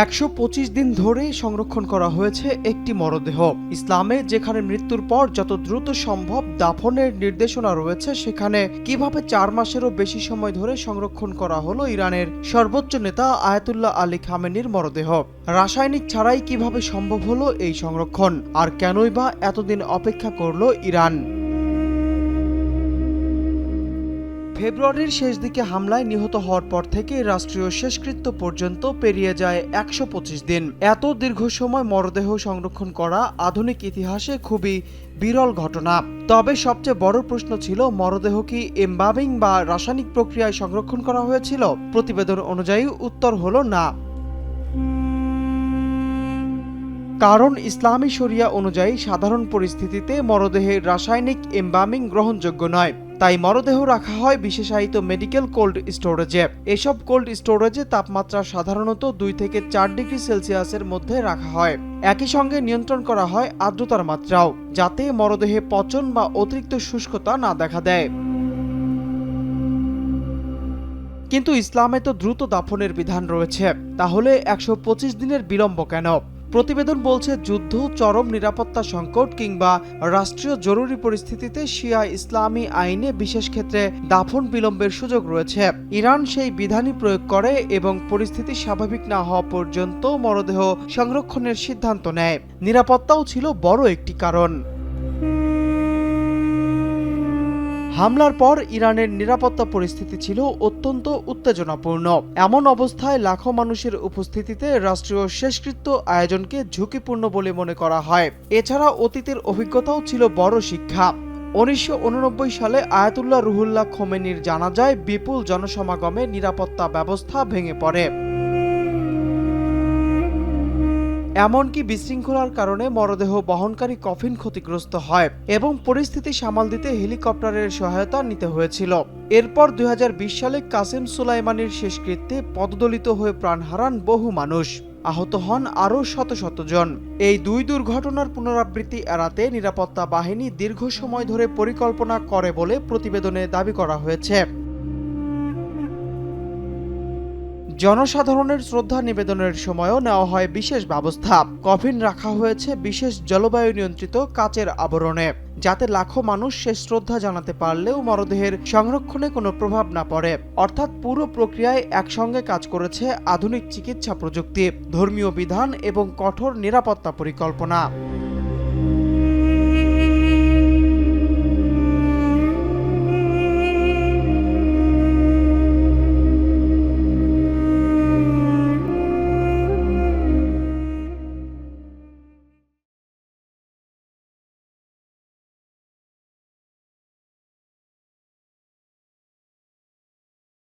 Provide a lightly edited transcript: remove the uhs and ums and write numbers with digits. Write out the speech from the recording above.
১২৫ দিন ধরে সংরক্ষণ করা হয়েছে একটি মরদেহ। ইসলামে যেখানে মৃত্যুর পর যত দ্রুত সম্ভব দাফনের নির্দেশনা রয়েছে, সেখানে কিভাবে ৪ মাসেরও বেশি সময় ধরে সংরক্ষণ করা হলো ইরানের সর্বোচ্চ নেতা আয়াতুল্লাহ আলী খামেনির মরদেহ? রাসায়নিক ছাড়াই কিভাবে সম্ভব হলো এই সংরক্ষণ, আর কেনই বা এতদিন অপেক্ষা করলো ইরান? ফেব্রুয়ারির শেষ দিকে হামলায় নিহত হওয়ার পর থেকে রাষ্ট্রীয় শেষকৃত্য পর্যন্ত পেরিয়ে যায় ১২৫ দিন। এত দীর্ঘ সময় মরদেহ সংরক্ষণ করা আধুনিক ইতিহাসে খুবই বিরল ঘটনা। তবে সবচেয়ে বড় প্রশ্ন ছিল, মরদেহ কি এমবামিং বা রাসায়নিক প্রক্রিয়ায় সংরক্ষণ করা হয়েছিল? প্রতিবেদন অনুযায়ী উত্তর হলো না। কারণ ইসলামী শরিয়া অনুযায়ী সাধারণ পরিস্থিতিতে মরদেহের রাসায়নিক এমবামিং গ্রহণযোগ্য নয়। তাই মরদেহ রাখা হয় বিশেষায়িত মেডিকেল কোল্ড স্টোরেজে। এসব কোল্ড স্টোরেজে তাপমাত্রা সাধারণত ২ থেকে ৪ ডিগ্রি সেলসিয়াসের মধ্যে রাখা হয়। একই সঙ্গে নিয়ন্ত্রণ করা হয় আর্দ্রতার মাত্রাও, যাতে মরদেহে পচন বা অতিরিক্ত শুষ্কতা না দেখা দেয়। কিন্তু ইসলামে তো দ্রুত দাফনের বিধান রয়েছে, তাহলে ১২৫ দিনের বিলম্ব কেন? প্রতিবেদন বলছে, যুদ্ধ, চরম নিরাপত্তা সংকট কিংবা রাষ্ট্রীয় জরুরি পরিস্থিতিতে শিয়া ইসলামী আইনে বিশেষ ক্ষেত্রে দাফন বিলম্বের সুযোগ রয়েছে। ইরান সেই বিধানই প্রয়োগ করে এবং পরিস্থিতি স্বাভাবিক না হওয়া পর্যন্ত মরদেহ সংরক্ষণের সিদ্ধান্ত নেয়। নিরাপত্তাও ছিল বড় একটি কারণ। হামলার পর ইরানের নিরাপত্তা পরিস্থিতি ছিল অত্যন্ত উত্তেজনাপূর্ণ। এমন অবস্থায় লাখো মানুষের উপস্থিতিতে রাষ্ট্রীয় শেষকৃত্য আয়োজনকে ঝুঁকিপূর্ণ বলে মনে করা হয়। এছাড়া অতীতের অভিজ্ঞতাও ছিল বড় শিক্ষা। ১৯৮৯ সালে আয়াতুল্লাহ রুহুল্লাহ খোমেনির জানাজায় বিপুল জনসমাগমে নিরাপত্তা ব্যবস্থা ভেঙে পড়ে। এমনকি বিশৃঙ্খলার কারণে মরদেহ বহনকারী কফিন ক্ষতিগ্রস্ত হয় এবং পরিস্থিতি সামাল দিতে হেলিকপ্টারের সহায়তা নিতে হয়েছিল। এরপর ২০২০ সালে কাসেম সুলাইমানির শেষকৃত্যে পদদলিত হয়ে প্রাণ হারান বহু মানুষ, আহত হন আরও শত শত জন। এই দুই দুর্ঘটনার পুনরাবৃত্তি এড়াতে নিরাপত্তা বাহিনী দীর্ঘ সময় ধরে পরিকল্পনা করে বলে প্রতিবেদনে দাবি করা হয়েছে। জনসাধারণের শ্রদ্ধা নিবেদনের সময়ও নেওয়া হয় বিশেষ ব্যবস্থা। কফিন রাখা হয়েছে বিশেষ জলবায়ু নিয়ন্ত্রিত কাচের আবরণে, যাতে লাখো মানুষ শেষ শ্রদ্ধা জানাতে পারলেও মরদেহের সংরক্ষণে কোনো প্রভাব না পড়ে। অর্থাৎ পুরো প্রক্রিয়ায় একসঙ্গে কাজ করেছে আধুনিক চিকিৎসা প্রযুক্তি, ধর্মীয় বিধান এবং কঠোর নিরাপত্তা পরিকল্পনা।